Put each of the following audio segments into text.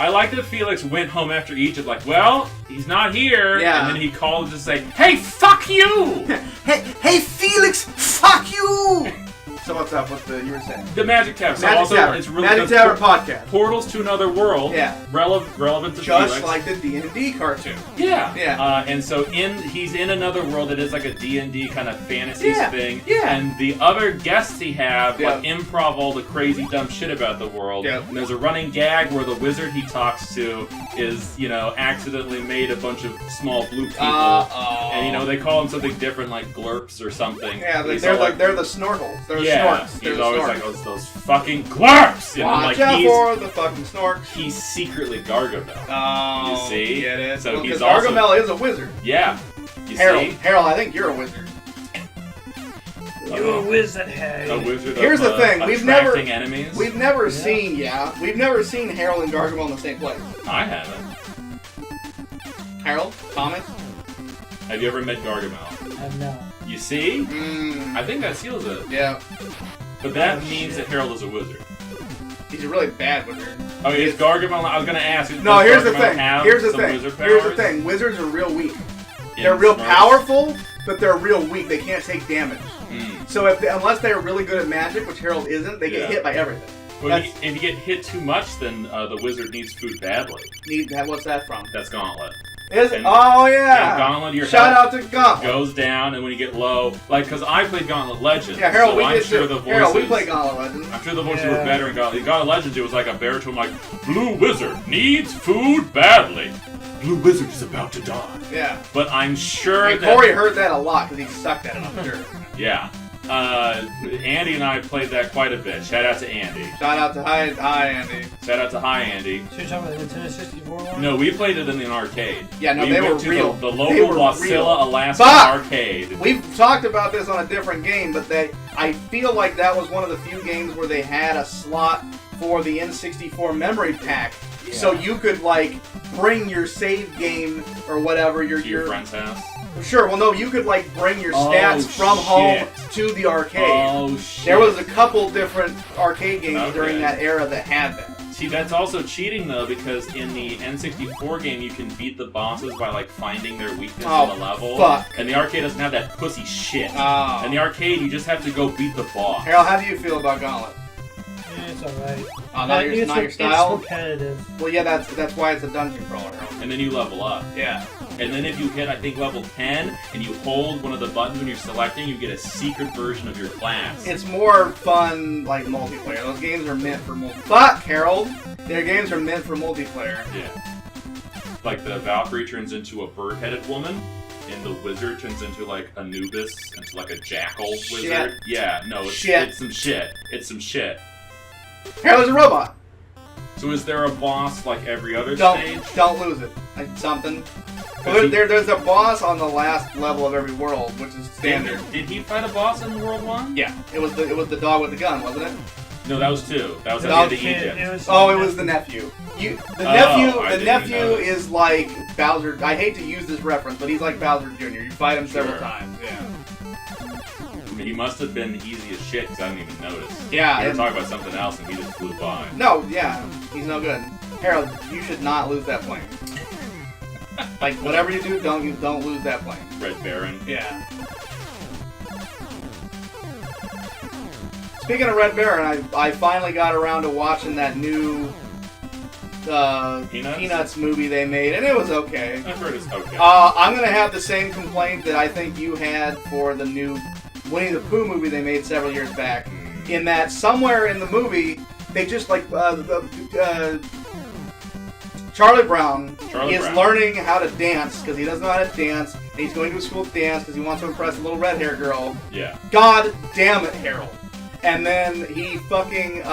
I like that Felix went home after Egypt like, well, he's not here. Yeah. And then he called to say, hey, fuck you! hey, Felix, fuck you! So what's up? What you were saying? The Magic Tower. Magic Tower. It's really Magic Tower podcast. Portals to Another World. Yeah. Relevant to Just Felix. like the D&D cartoon. Yeah. Yeah. And so he's in another world that is like a D&D kind of fantasy thing. Yeah. And the other guests he have Yeah. like improv all the crazy dumb shit about the world. Yeah. And there's a running gag where the wizard he talks to is, accidentally made a bunch of small blue people. And they call him something different like glurps or something. Yeah, they're the snorkels. They're the snorks. He's always like, those fucking glurps! Watch out for the fucking snorks. He's secretly Gargamel. Oh, you see? Get it? So he's Gargamel is a wizard. Yeah. Harold, I think you're a wizard. You're a wizard, Harry. A wizard. Here's the thing: we've never seen Harold and Gargamel in the same place. I haven't. Harold, Thomas. Have you ever met Gargamel? No. You see? I think that seals it. Yeah. But that means that Harold is a wizard. He's a really bad wizard. Oh, is Gargamel? I was going to ask. No, here's the thing. Wizards are real weak. They're real powerful, but they're real weak. They can't take damage. So unless they're really good at magic, which Harold isn't, they get hit by everything. Well, if you get hit too much, then the wizard needs food badly. What's that from? That's Gauntlet. Is it? Oh, yeah. Gauntlet, your Shout out to Gauntlet. Goes down, and when you get low, because I played Gauntlet Legends. Yeah, Harold, so we played Gauntlet Legends. I'm sure the voices were better in Gauntlet. Gauntlet Legends, it was like a baritone, like, Blue Wizard needs food badly. Blue Wizard is about to die. Yeah. But I'm sure that Corey heard that a lot because he sucked at it, I'm sure. Yeah. Andy and I played that quite a bit. Shout out to Andy. Shout out to hi Andy. Shout out to hi Andy. So you're talking about the Nintendo 64 one? No, we played it in an arcade. Yeah, no, we they went were to real. The local Wasilla, Alaska arcade. We've talked about this on a different game, but I feel like that was one of the few games where they had a slot for the N64 memory pack. Yeah. So you could bring your save game or whatever to your friend's house. Sure, well no, you could bring your stats from home to the arcade. Oh shit. There was a couple different arcade games during that era that had that. See, that's also cheating though, because in the N64 game you can beat the bosses by finding their weakness in the level. Fuck. And the arcade doesn't have that pussy shit. Oh. In the arcade you just have to go beat the boss. Harold, how do you feel about Gauntlet? Yeah, it's alright. Not your style? It's repetitive. Well, yeah, that's why it's a dungeon crawler. And then you level up. Yeah. And then if you hit, I think, level 10, and you hold one of the buttons when you're selecting, you get a secret version of your class. It's more fun, multiplayer. Those games are meant for multiplayer. Fuck, Harold! Their games are meant for multiplayer. Yeah. Like the Valkyrie turns into a bird-headed woman, and the wizard turns into, Anubis, into, a jackal wizard. Yeah, no, it's some shit. It's some shit. Harold's a robot. So is there a boss like every other stage? Don't lose it. Something. Well, there's a boss on the last level of every world, which is standard. Did he fight a boss in World 1? Yeah. It was the dog with the gun, wasn't it? No, that was 2. That was at the end of Egypt. It was the nephew. The nephew is like Bowser. I hate to use this reference, but he's like Bowser Jr. You fight him several times. Yeah. He must have been easy as shit because I didn't even notice. Yeah. We were talking about something else and he just flew by. No, yeah. He's no good. Harold, you should not lose that plane. Whatever you do, don't lose that plane. Red Baron. Yeah. Speaking of Red Baron, I finally got around to watching that new Peanuts movie they made, and it was okay. I've heard it's okay. I'm gonna have the same complaint that I think you had for the new Winnie the Pooh movie they made several years back. In that somewhere in the movie, they just Charlie Brown is learning how to dance because he doesn't know how to dance, and he's going to a school to dance because he wants to impress a little red-haired girl. Yeah. God damn it, Harold. And then he fucking,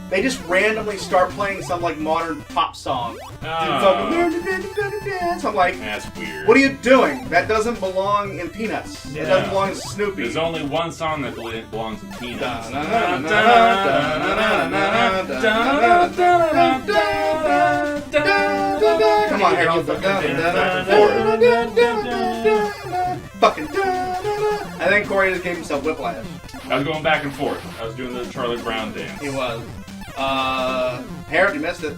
they just randomly start playing some, modern pop song. Dance. I'm like, that's weird. What are you doing? That doesn't belong in Peanuts. It doesn't belong in Snoopy. There's only one song that belongs in Peanuts. Come on, Harold. Fucking. I think Corey just gave himself whiplash. I was going back and forth. I was doing the Charlie Brown dance. He was. Harold, you missed it.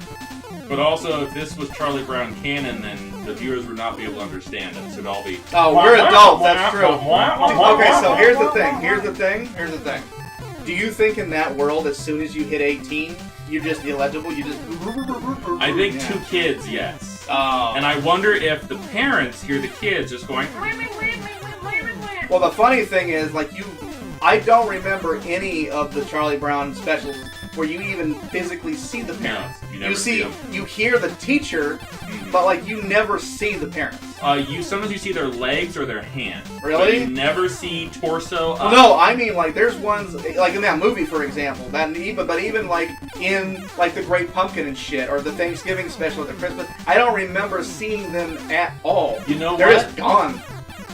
But also, if this was Charlie Brown canon, then the viewers would not be able to understand it. So it'd all be. Oh, we're adults. That's true. Okay, so here's the thing. Do you think in that world, as soon as you hit 18, you're just illegible? You just. I think 2 kids, yes. Oh. And I wonder if the parents hear the kids just going. Well, the funny thing is, like I don't remember any of the Charlie Brown specials where you even physically see the parents. No, you never see them. You hear the teacher, but like you never see the parents. Sometimes you see their legs or their hands. Really? But you never see torso. Well, no, I mean like there's ones like in that movie, for example. But even like in like the Great Pumpkin and shit, or the Thanksgiving special or the Christmas, I don't remember seeing them at all. You know they're what? just gone.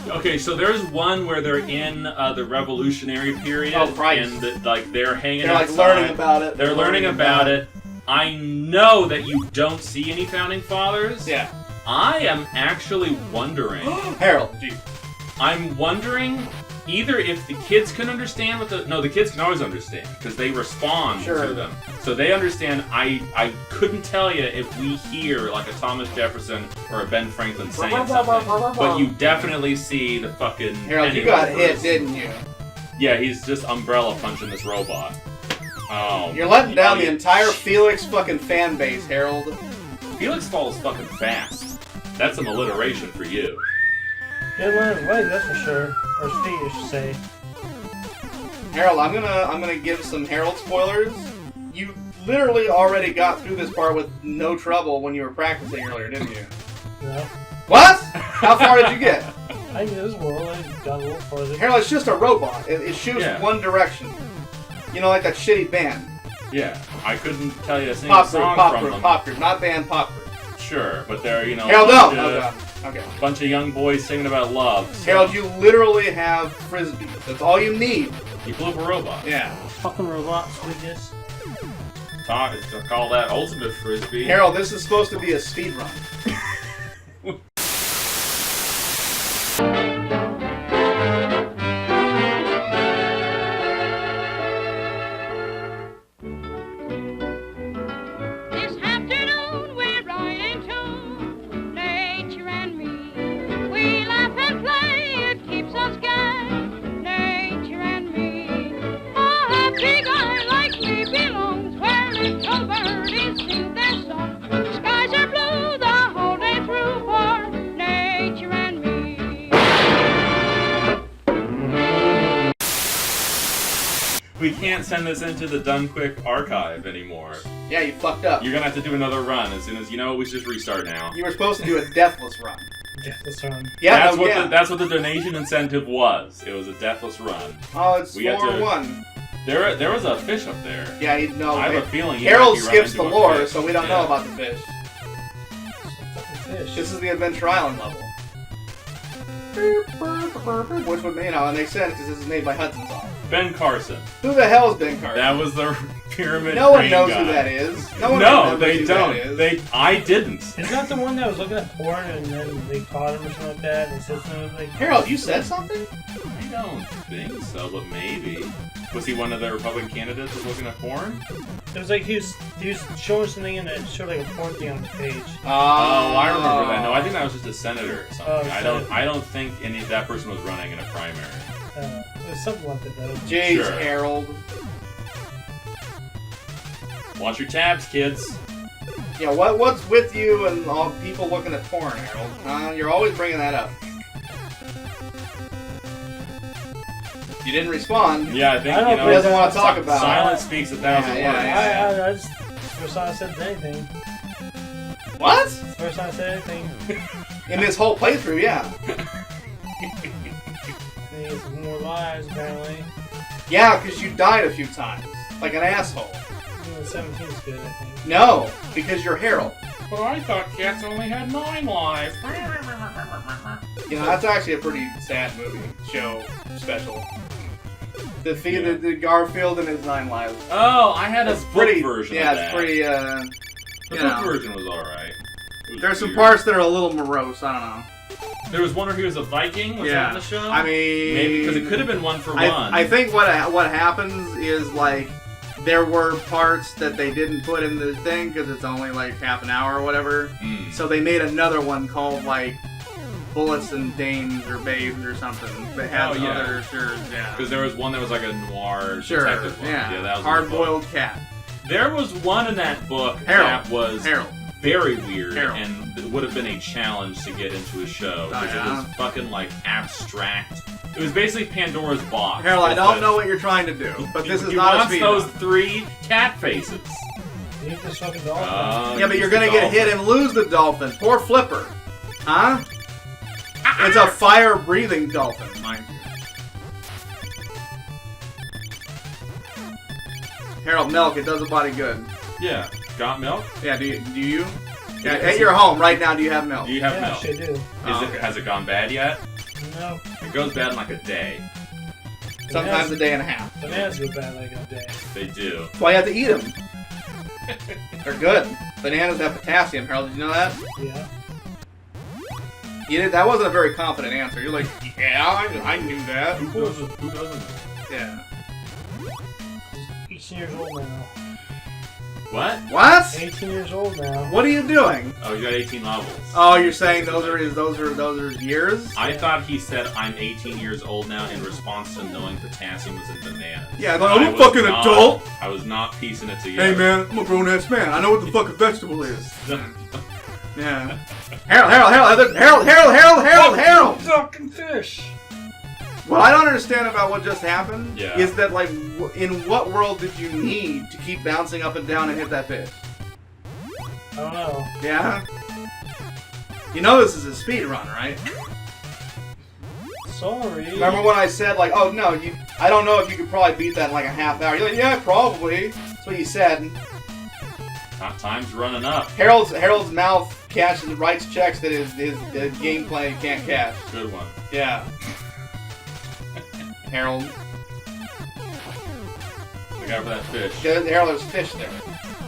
Okay, so there's one where they're in the Revolutionary period, oh, Christ. and they're hanging They're like outside. learning about it. They're learning about it. I know that you don't see any founding fathers. Yeah. I am actually wondering. Harold, geez. I'm wondering either if the kids can understand what the kids can always understand because they respond to them, so they understand. I couldn't tell you if we hear like a Thomas Jefferson or a Ben Franklin saying something, but you definitely see the fucking. Harold, you got hit, didn't you? Yeah, he's just umbrella punching this robot. Oh. You're letting down the entire Felix fucking fan base, Harold. Felix falls fucking fast. That's an alliteration for you. He learned his legs, that's for sure. Or his feet, I should say. Harold, I'm gonna give some Harold spoilers. You literally already got through this part with no trouble when you were practicing earlier, didn't you? No. What? How far did you get? I knew this world, I got a little farther. Harold, it's just a robot. It shoots one direction. You know, like that shitty band. Yeah, I couldn't tell you a single song from them. Pop group, not band, pop group. Sure, but they're, you know, Harold, no! Okay. Bunch of young boys singing about love. So. Harold, you literally have frisbee. That's all you need. You blew up a robot. Yeah. Fucking robots, we just. Call that ultimate frisbee. Harold, this is supposed to be a speed run. We can't send this into the Done Quick archive anymore. Yeah, you fucked up. You're gonna have to do another run as soon as, you know, we should just restart now. You were supposed to do a deathless run. Deathless run. Yeah, that's what the donation incentive was. It was a deathless run. Oh, it's 4-1. There was a fish up there. Yeah, I have a feeling Harold skips the lore, so we don't know about the fish. Fish. This is the Adventure Island level. Which would, you know, it makes sense because this is made by Hudson Soft. Ben Carson. Who the hell is Ben Carson? That was the pyramid. No one knows guy. who that is. No, they don't. I didn't. Is that the one that was looking at porn and then they caught him or something like that? And they said something like, Harold, you said something? I don't think so, but maybe. Was he one of the Republican candidates who was looking at porn? It was like he was showing something and it showed like a porn thing on the page. Oh, I remember that. No, I think that was just a senator or something. Oh, I don't think that person was running in a primary. It was something like that though. Jeez, Sure. Harold. Watch your tabs, kids. Yeah, what's with you and all people looking at porn, Harold? You're always bringing that up. You didn't respond. Yeah, I think, I don't He doesn't want to talk about it. Silence speaks 1,000 words. Yeah. I just first time I said anything. What? First time I said anything. In this whole playthrough, yeah. They get some more lives apparently. Yeah, because you died a few times. Like an asshole. 17 is good, I think. No, because you're Harold. Well, I thought cats only had 9 lives. You know, that's actually a pretty sad movie, show, special. The Garfield and his 9 lives. Oh, I had a book version yeah, of that. it's pretty, The book version was alright. There's some parts that are a little morose, I don't know. There was one where he was a Viking, was that in the show? I mean... Maybe, because it could have been one for one. I think what happens is, like, there were parts that they didn't put in the thing because it's only like half an hour or whatever. So they made another one called like Bullets and Dames or Babes or something. They had other yeah. Because there was one that was like a noir detective one. Yeah, that was Hard-Boiled Cat. There was one in that book that was very weird and it would have been a challenge to get into a show because it was fucking like abstract. It was basically Pandora's box. Harold, I don't know what you're trying to do, but this is not a speed. He wants those 3 cat faces. You need this fucking dolphin. Yeah, but you're gonna get hit and lose the dolphin. Poor Flipper. Huh? It's a fire-breathing dolphin, mind you. Harold, milk. It does the body good. Yeah. Got milk? Yeah, do you? Yeah, at your home right now, do you have milk? Do you have milk? I do. Has it gone bad yet? No. It goes bad in like a day. Sometimes a day and a half. Bananas go bad like a day. They do. That's why you have to eat them. They're good. Bananas have potassium, Harold. Did you know that? Yeah. That wasn't a very confident answer. You're like, yeah, I knew that. Who doesn't? Yeah. He's 18 years old now. What? What? 18 years old now. What are you doing? Oh, you got 18 levels. Oh, you're saying those are years? I thought he said I'm 18 years old now in response to knowing potassium was in bananas. Yeah, I'm a fucking adult. I was not piecing it together. Hey man, I'm a grown-ass man. I know what the fuck a vegetable is. Yeah. Harold! Fucking fish! What I don't understand about what just happened Yeah. is that, like, in what world did you need to keep bouncing up and down and hit that fish? I don't know. Yeah? You know this is a speed run, right? Sorry. Remember when I said, like, oh no, I don't know if you could probably beat that in like a half hour. You're like, yeah, probably. That's what you said. Time's running up. Harold's mouth writes checks that his gameplay can't cash. Good one. Yeah. Harold. Look out for that fish. Harold, there's fish there.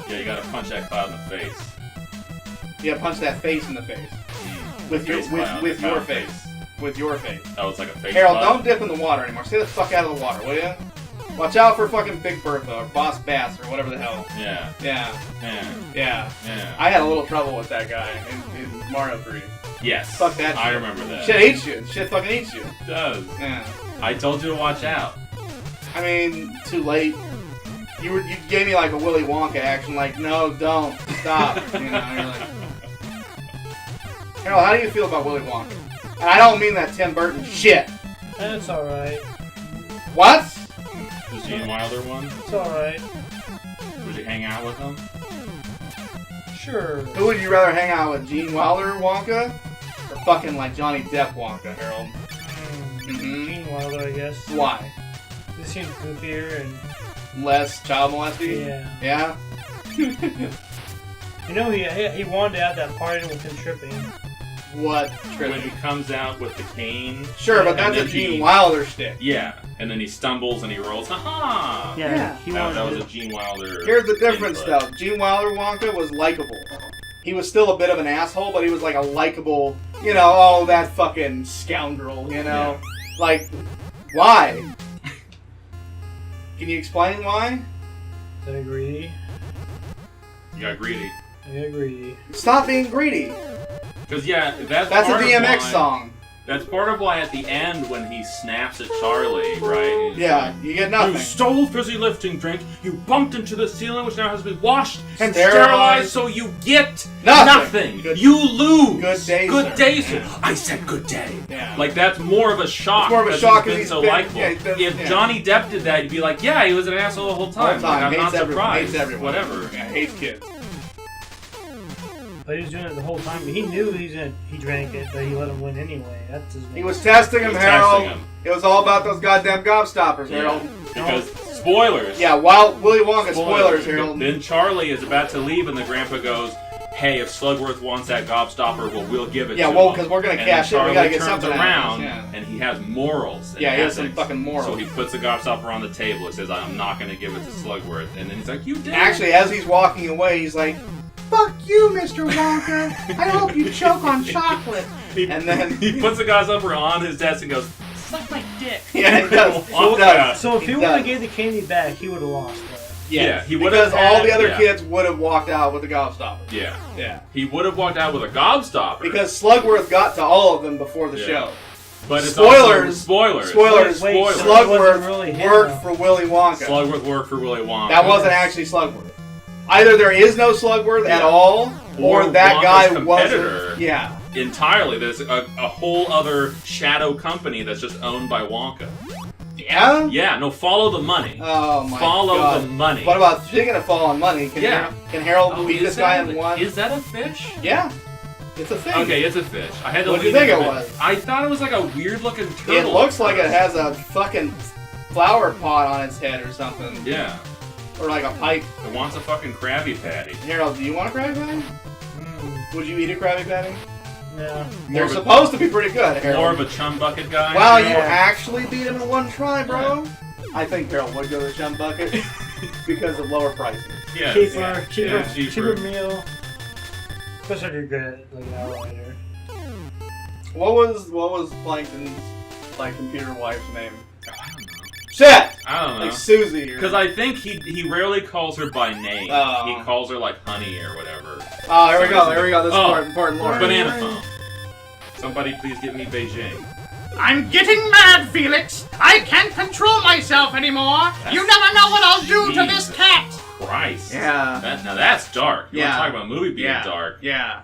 Yeah, you gotta punch that cloud in the face. You gotta punch that face in the face. With your face. With your face. Oh, it's like a face Harold, cloud? don't dip in the water anymore. Stay the fuck out of the water, will you? Watch out for fucking Big Bertha or Boss Bass or whatever the hell. Yeah. Yeah. I had a little trouble with that guy in Mario 3. Yes. Fuck that shit. I remember that. Shit hates you. Shit fucking hates you. It does. Yeah. I told you to watch out. I mean, too late. You gave me like a Willy Wonka action, like, no, don't, stop. You know, you're like... Harold, how do you feel about Willy Wonka? And I don't mean that Tim Burton shit. That's alright. What? The Gene Wilder one? It's alright. Would you hang out with him? Sure. Who would you rather hang out with, Gene Wilder Wonka? Or fucking like Johnny Depp Wonka, Harold? Gene Wilder, I guess. Why? This seems goofier and... Less child molesting? Yeah. Yeah? You know, he wanted to have that party with him tripping. What When tripping? he comes out with the cane. Sure, but that's a then Gene Wilder stick. Yeah, and then he stumbles and he rolls. Ha-ha! Yeah. He wanted That was to... a Gene Wilder. Here's the difference, input. though. Gene Wilder Wonka was likable. He was still a bit of an asshole, but he was like a likable, you know, oh, that fucking scoundrel, you know? Yeah. Like, why? Can you explain why? Is that greedy? You got greedy. I got greedy. Stop being greedy. Because, yeah, that's a part of DMX why, song. That's part of why at the end when he snaps at Charlie, right? He's Yeah, like, you get nothing. You stole fizzy lifting drink, you bumped into the ceiling which now has been washed and Sterilized. sterilized, so you get Nothing. Good- you lose. Good day, Good sir. day, sir. Yeah. I said good day. Yeah. Like, that's more of a shock. It's more of a because shock he's because been so he's been- likable. yeah, he's been- If yeah. Johnny Depp did that, you'd be like, yeah, he was an asshole the whole time. All the time. Like, I'm Hates not everyone. surprised. Hates everyone. Whatever. Yeah, hates kids. But he was doing it the whole time. He knew he drank it, but he let him win anyway. That's his He was testing him, He was Harold. testing him. It was all about those goddamn gobstoppers, Harold. Because, spoilers. Yeah, Willy Wonka spoilers, Harold. Then Charlie is about to leave, and the grandpa goes, "Hey, if Slugworth wants that gobstopper, well, we'll give it Yeah, to well, him." 'cause we're gonna And cash then it. We gotta Charlie get turns something out of around, this, yeah. and he has morals. And Yeah, he has some ethics. fucking morals. So he puts the gobstopper on the table. He says, "I'm not going to give it to Slugworth." And then he's like, "You did." Actually, as he's walking away, he's like, "Fuck you, Mr. Wonka. I hope you choke on chocolate." And then he puts the gobstopper on his desk and goes, "Suck my dick." Yeah, he does. Walks He does. out. So if he He would have does. gave the candy back, he would have lost. Yeah, he would because have all the other kids would have walked out with the gobstopper. Yeah. Yeah. He would have walked out with a gobstopper. Because Slugworth got to all of them before the show. But it's spoilers. Spoilers. Wait, Slugworth really worked for Willy Wonka. Slugworth worked for Willy Wonka. That wasn't actually Slugworth. Either there is no Slugworth at all, or that Wonka's guy competitor wasn't. Yeah. Entirely. There's a whole other shadow company that's just owned by Wonka. Yeah? Yeah, no, follow the money. Oh my Follow god. the money. What about, speaking of following money, can Harold beat this guy in one? Is that a fish? Yeah. It's a thing. Okay, it's a fish. I had to What do you leave think it a bit. was? I thought it was like a weird looking turtle. It looks like it has a fucking flower pot on its head or something. Yeah. Or like a pipe. It wants a fucking Krabby Patty. Harold, do you want a Krabby Patty? Would you eat a Krabby Patty? No. They're supposed to be pretty good, Harold. More of a chum bucket guy. Wow, Yeah. you actually beat him in one try, bro. I think Harold would go to the Chum Bucket because of lower prices. Yeah. Cheaper meal. Especially if you're good at like an hour later. What was Plankton's like computer wife's name? I don't know. Shit! I don't know. Like Susie. Because I think he rarely calls her by name. Oh. He calls her like honey or whatever. Oh, here we go. Here we go. This is important lore. Banana phone. Somebody please give me Beijing. I'm getting mad, Felix. I can't control myself anymore. You never know what I'll do to this cat. Christ. Yeah. Now that's dark. You Yeah. want to talk about a movie being dark? Yeah.